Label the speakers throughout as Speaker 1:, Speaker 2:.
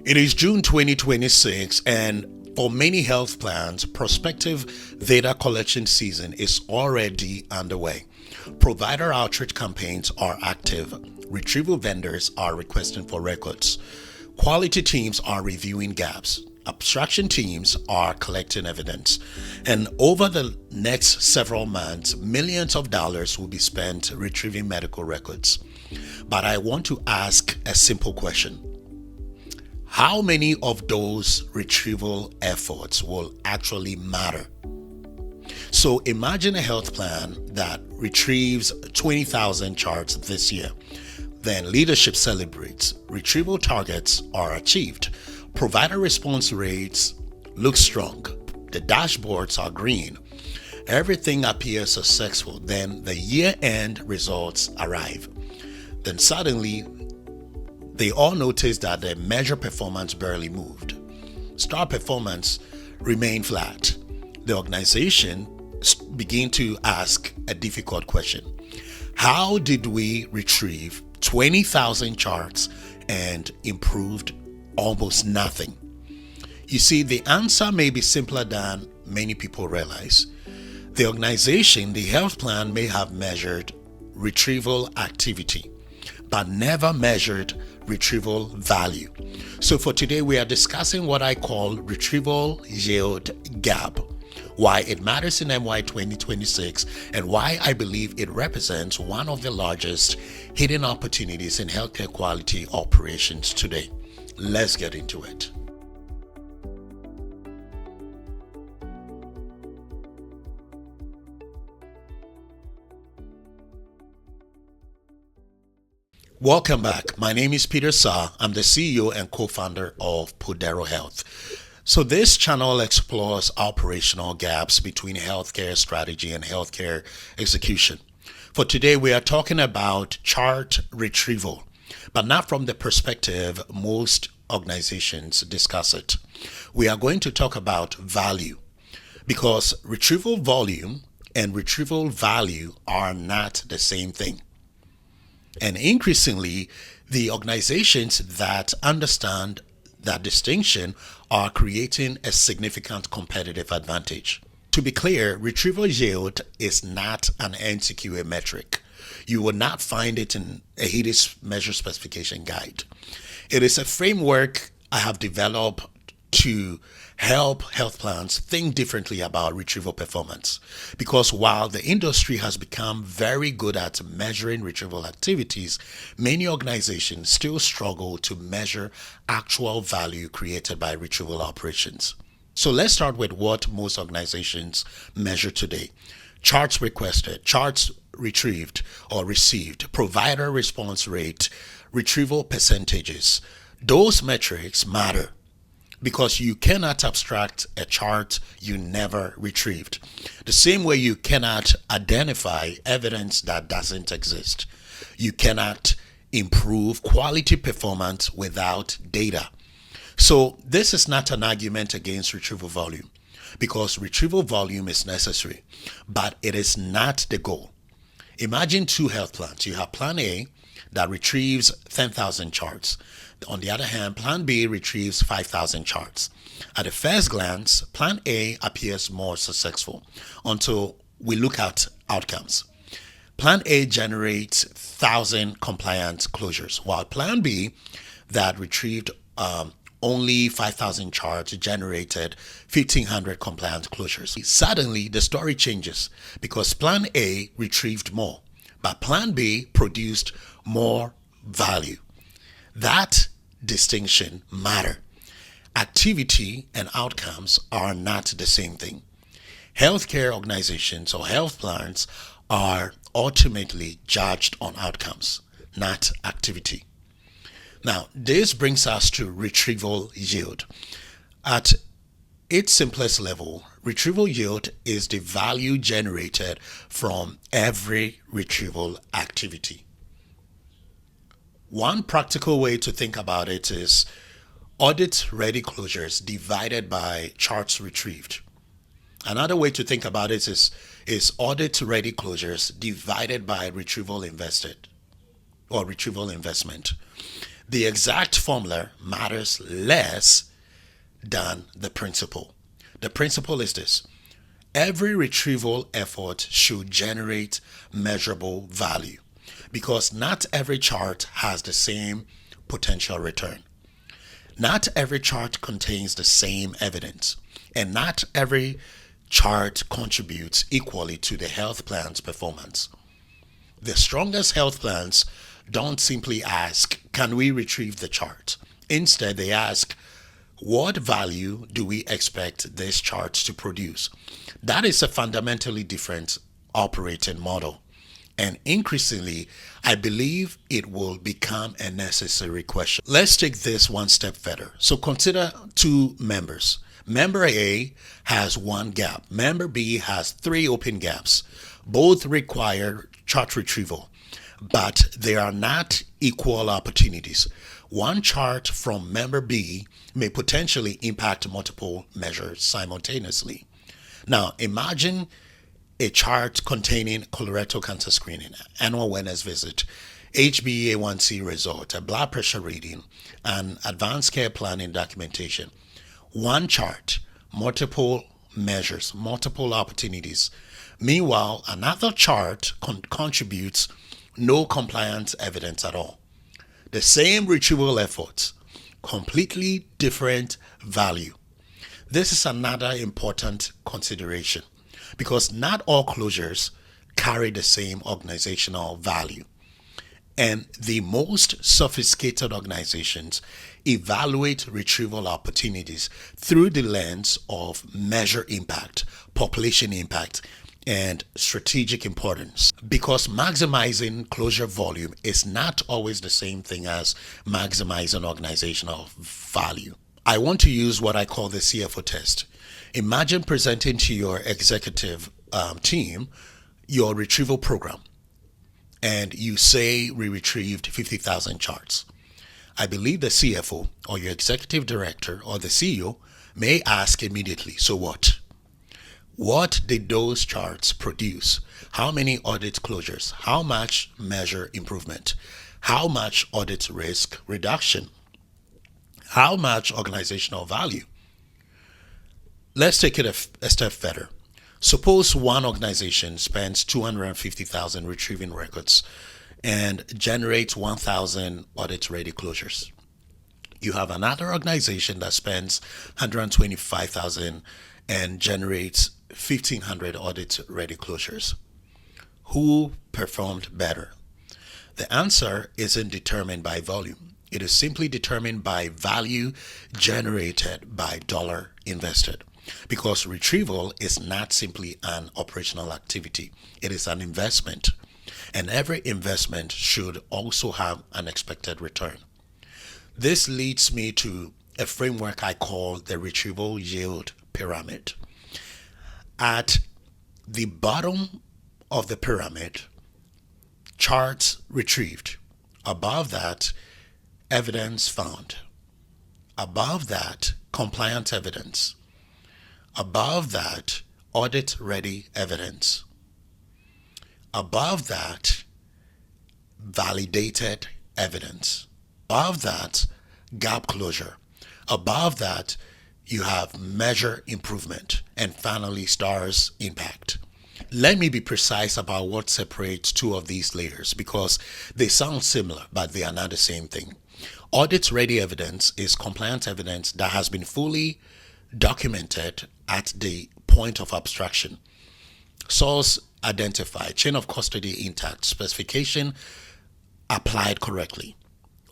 Speaker 1: It is June 2026, and for many health plans, prospective data collection season is already underway. Provider outreach campaigns are active. Retrieval vendors are requesting for records. Quality teams are reviewing gaps. Abstraction teams are collecting evidence. And over the next several months, millions of dollars will be spent retrieving medical records. But I want to ask a simple question. How many of those retrieval efforts will actually matter? So imagine a health plan that retrieves 20,000 charts this year. Then leadership celebrates. Retrieval targets are achieved. Provider response rates look strong. The dashboards are green. Everything appears successful. Then the year-end results arrive. Then suddenly, they all notice that the measure performance barely moved. Star performance remained flat. The organization began to ask a difficult question. How did we retrieve 20,000 charts and improved almost nothing? You see, the answer may be simpler than many people realize. The organization, the health plan, may have measured retrieval activity, but never measured retrieval value. So for today, we are discussing what I call retrieval yield gap, why it matters in MY 2026, and why I believe it represents one of the largest hidden opportunities in healthcare quality operations today. Let's get into it. Welcome back. My name is Peter Saah. I'm the CEO and co-founder of Podero Health. So this channel explores operational gaps between healthcare strategy and healthcare execution. For today, we are talking about chart retrieval, but not from the perspective most organizations discuss it. We are going to talk about value, because retrieval volume and retrieval value are not the same thing. And increasingly, the organizations that understand that distinction are creating a significant competitive advantage. To be clear, retrieval yield is not an NCQA metric. You will not find it in a HEDIS measure specification guide. It is a framework I have developed to help health plans think differently about retrieval performance. Because while the industry has become very good at measuring retrieval activities, many organizations still struggle to measure actual value created by retrieval operations. So let's start with what most organizations measure today. Charts requested, charts retrieved or received, provider response rate, retrieval percentages. Those metrics matter, because you cannot abstract a chart you never retrieved. The same way you cannot identify evidence that doesn't exist. You cannot improve quality performance without data. So this is not an argument against retrieval volume, because retrieval volume is necessary, but it is not the goal. Imagine two health plans. You have plan A that retrieves 10,000 charts. On the other hand, plan B retrieves 5,000 charts. At a first glance, plan A appears more successful until we look at outcomes. Plan A generates 1,000 compliance closures, while plan B that retrieved only 5,000 charts generated 1,500 compliance closures. Suddenly, the story changes, because plan A retrieved more, but plan B produced more value. That distinction matter. Activity and outcomes are not the same thing. Healthcare organizations or health plans are ultimately judged on outcomes, not activity. Now, this brings us to retrieval yield. At its simplest level, retrieval yield is the value generated from every retrieval activity. One practical way to think about it is audit ready closures divided by charts retrieved. Another way to think about it is audit ready closures divided by retrieval invested or retrieval investment. The exact formula matters less than the principle. The principle is this: every retrieval effort should generate measurable value, because not every chart has the same potential return. Not every chart contains the same evidence, and not every chart contributes equally to the health plan's performance. The strongest health plans don't simply ask, can we retrieve the chart? Instead, they ask, what value do we expect this chart to produce? That is a fundamentally different operating model. And increasingly, I believe it will become a necessary question. Let's take this one step further. So consider two members. Member A has one gap. Member B has three open gaps. Both require chart retrieval, but they are not equal opportunities. One chart from member B may potentially impact multiple measures simultaneously. Now, imagine a chart containing colorectal cancer screening, annual wellness visit, HbA1c result, a blood pressure reading, and advanced care planning documentation. One chart, multiple measures, multiple opportunities. Meanwhile, another chart contributes no compliance evidence at all. The same retrieval efforts, completely different value. This is another important consideration, because not all closures carry the same organizational value. And the most sophisticated organizations evaluate retrieval opportunities through the lens of measure impact, population impact, and strategic importance, because maximizing closure volume is not always the same thing as maximizing organizational value. I want to use what I call the CFO test. Imagine presenting to your executive team your retrieval program, and you say we retrieved 50,000 charts. I believe the CFO or your executive director or the CEO may ask immediately, so what? What did those charts produce? How many audit closures? How much measure improvement? How much audit risk reduction? How much organizational value? Let's take it a step further. Suppose one organization spends 250,000 retrieving records and generates 1,000 audit-ready closures. You have another organization that spends 125,000 and generates 1,500 audit-ready closures. Who performed better? The answer isn't determined by volume. It is simply determined by value generated by dollar invested. Because retrieval is not simply an operational activity, it is an investment. And every investment should also have an expected return. This leads me to a framework I call the Retrieval Yield Pyramid. At the bottom of the pyramid, charts retrieved. Above that, evidence found. Above that, compliance evidence. Above that, audit-ready evidence. Above that, validated evidence. Above that, gap closure. Above that, you have measure improvement. And finally, stars impact. Let me be precise about what separates two of these layers, because they sound similar, but they are not the same thing. Audit-ready evidence is compliance evidence that has been fully documented at the point of abstraction. Source identified, chain of custody intact, specification applied correctly.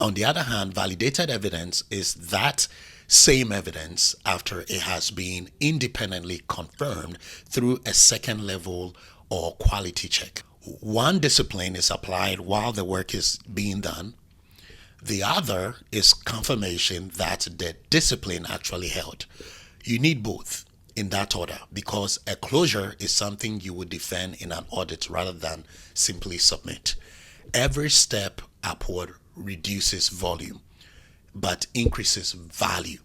Speaker 1: On the other hand, validated evidence is that same evidence after it has been independently confirmed through a second level or quality check. One discipline is applied while the work is being done. The other is confirmation that the discipline actually held. You need both in that order, because a closure is something you would defend in an audit rather than simply submit. Every step upward reduces volume but increases value.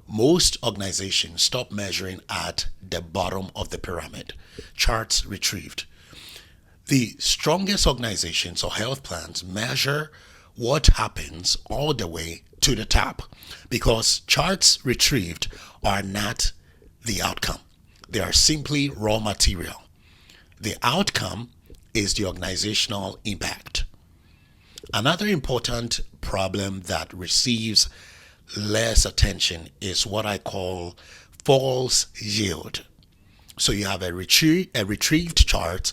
Speaker 1: Most organizations stop measuring at the bottom of the pyramid, charts retrieved. The strongest organizations or health plans measure what happens all the way to the top, because charts retrieved are not the outcome. They are simply raw material. The outcome is the organizational impact. Another important problem that receives less attention is what I call false yield. So you have a retrieved chart,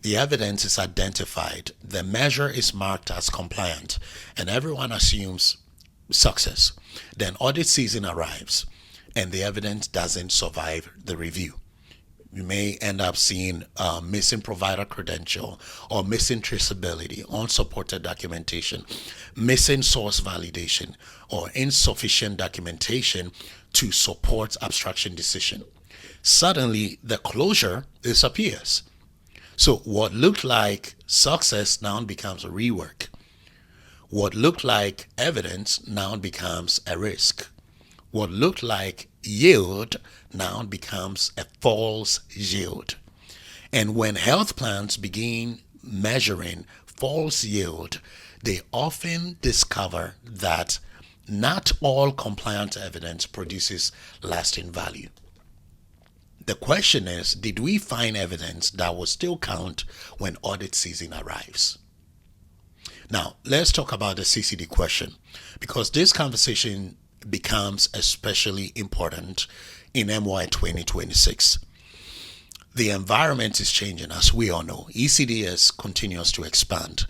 Speaker 1: the evidence is identified, the measure is marked as compliant, and everyone assumes success. Then audit season arrives and the evidence doesn't survive the review. You may end up seeing missing provider credential or missing traceability, unsupported documentation, missing source validation, or insufficient documentation to support abstraction decision. Suddenly, the closure disappears. So what looked like success now becomes a rework. What looked like evidence now becomes a risk. What looked like yield now becomes a false yield. And when health plans begin measuring false yield, they often discover that not all compliant evidence produces lasting value. The question is, did we find evidence that will still count when audit season arrives? Now, let's talk about the CCD question, because this conversation becomes especially important in MY 2026. The environment is changing, as we all know. ECDS continues to expand.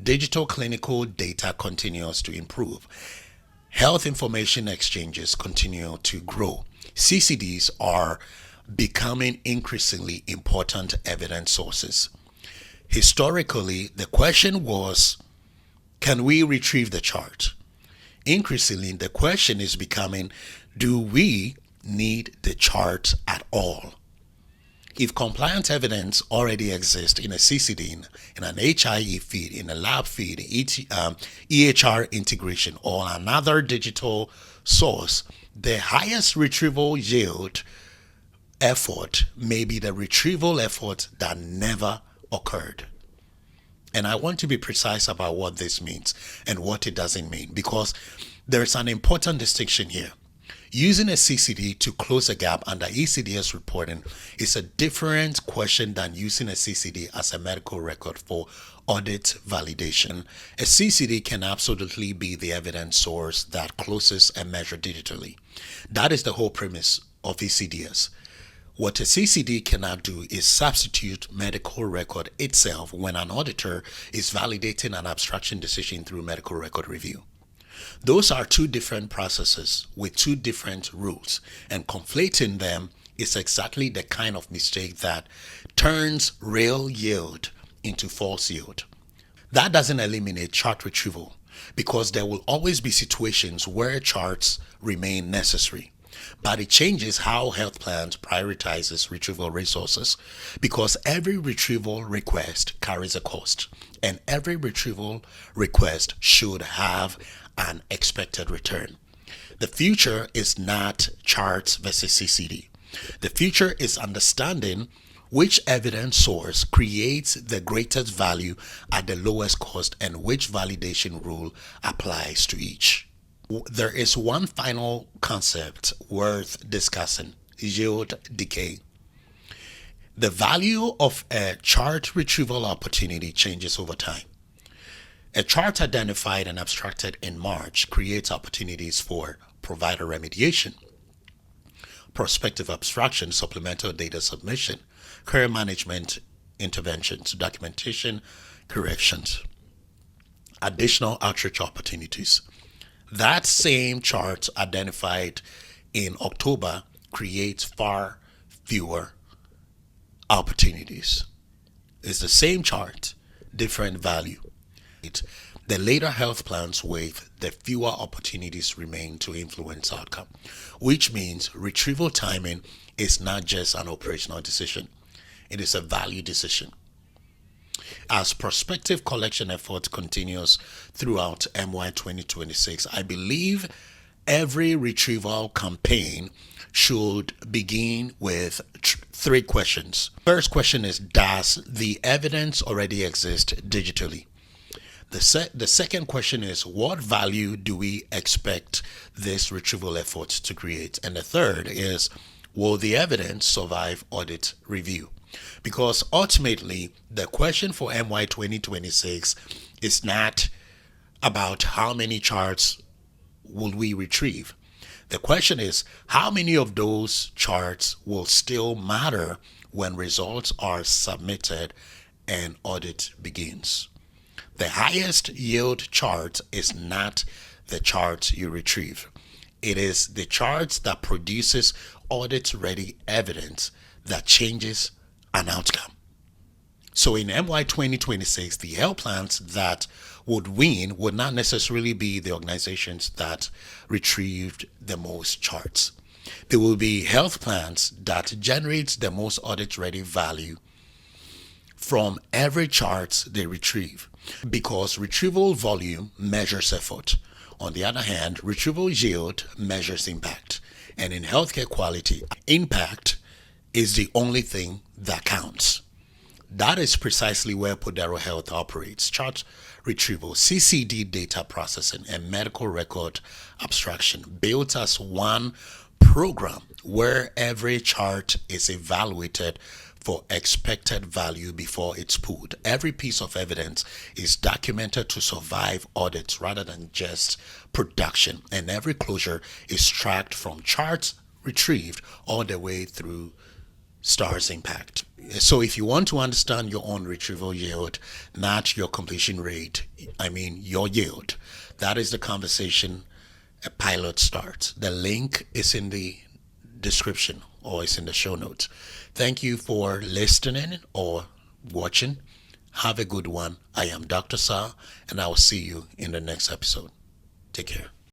Speaker 1: Digital clinical data continues to improve. Health information exchanges continue to grow. CCDs are becoming increasingly important evidence sources. Historically, the question was, can we retrieve the chart? Increasingly, the question is becoming, do we need the chart at all? If compliant evidence already exists in a CCD, in an HIE feed, in a lab feed, EHR integration, or another digital source, the highest retrieval yield effort may be the retrieval effort that never occurred. And I want to be precise about what this means and what it doesn't mean, because there's an important distinction here. Using a CCD to close a gap under ECDS reporting is a different question than using a CCD as a medical record for audit validation. A CCD can absolutely be the evidence source that closes a measure digitally. That is the whole premise of ECDS. What a CCD cannot do is substitute medical record itself when an auditor is validating an abstraction decision through medical record review. Those are two different processes with two different rules, and conflating them is exactly the kind of mistake that turns real yield into false yield. That doesn't eliminate chart retrieval, because there will always be situations where charts remain necessary. But it changes how health plans prioritizes retrieval resources, because every retrieval request carries a cost, and every retrieval request should have an expected return. The future is not charts versus CCD. The future is understanding which evidence source creates the greatest value at the lowest cost and which validation rule applies to each. There is one final concept worth discussing: yield decay. The value of a chart retrieval opportunity changes over time. A chart identified and abstracted in March creates opportunities for provider remediation, prospective abstraction, supplemental data submission, care management interventions, documentation corrections, additional outreach opportunities. That same chart identified in October creates far fewer opportunities. It's the same chart, different value. The later health plans with the fewer opportunities remain to influence outcome, which means retrieval timing is not just an operational decision, it is a value decision. As prospective collection effort continues throughout MY 2026, I believe every retrieval campaign should begin with three questions. First question is, does the evidence already exist digitally? The second question is, what value do we expect this retrieval effort to create? And the third is, will the evidence survive audit review? Because ultimately, the question for MY 2026 is not about how many charts will we retrieve. The question is, how many of those charts will still matter when results are submitted and audit begins? The highest yield chart is not the chart you retrieve. It is the chart that produces audit-ready evidence that changes an outcome. So in MY 2026, the health plans that would win would not necessarily be the organizations that retrieved the most charts. There will be health plans that generate the most audit-ready value from every chart they retrieve, because retrieval volume measures effort. On the other hand, retrieval yield measures impact. And in healthcare quality, impact is the only thing that counts. That is precisely where Podero Health operates: chart retrieval, CCD data processing, and medical record abstraction, built as one program where every chart is evaluated for expected value before it's pulled. Every piece of evidence is documented to survive audits rather than just production, and every closure is tracked from charts retrieved all the way through STAR's impact. So if you want to understand your own retrieval yield, not your completion rate, your yield, that is the conversation a pilot starts. The link is in the description or it's in the show notes. Thank you for listening or watching. Have a good one. I am Dr. Saah, and I will see you in the next episode. Take care.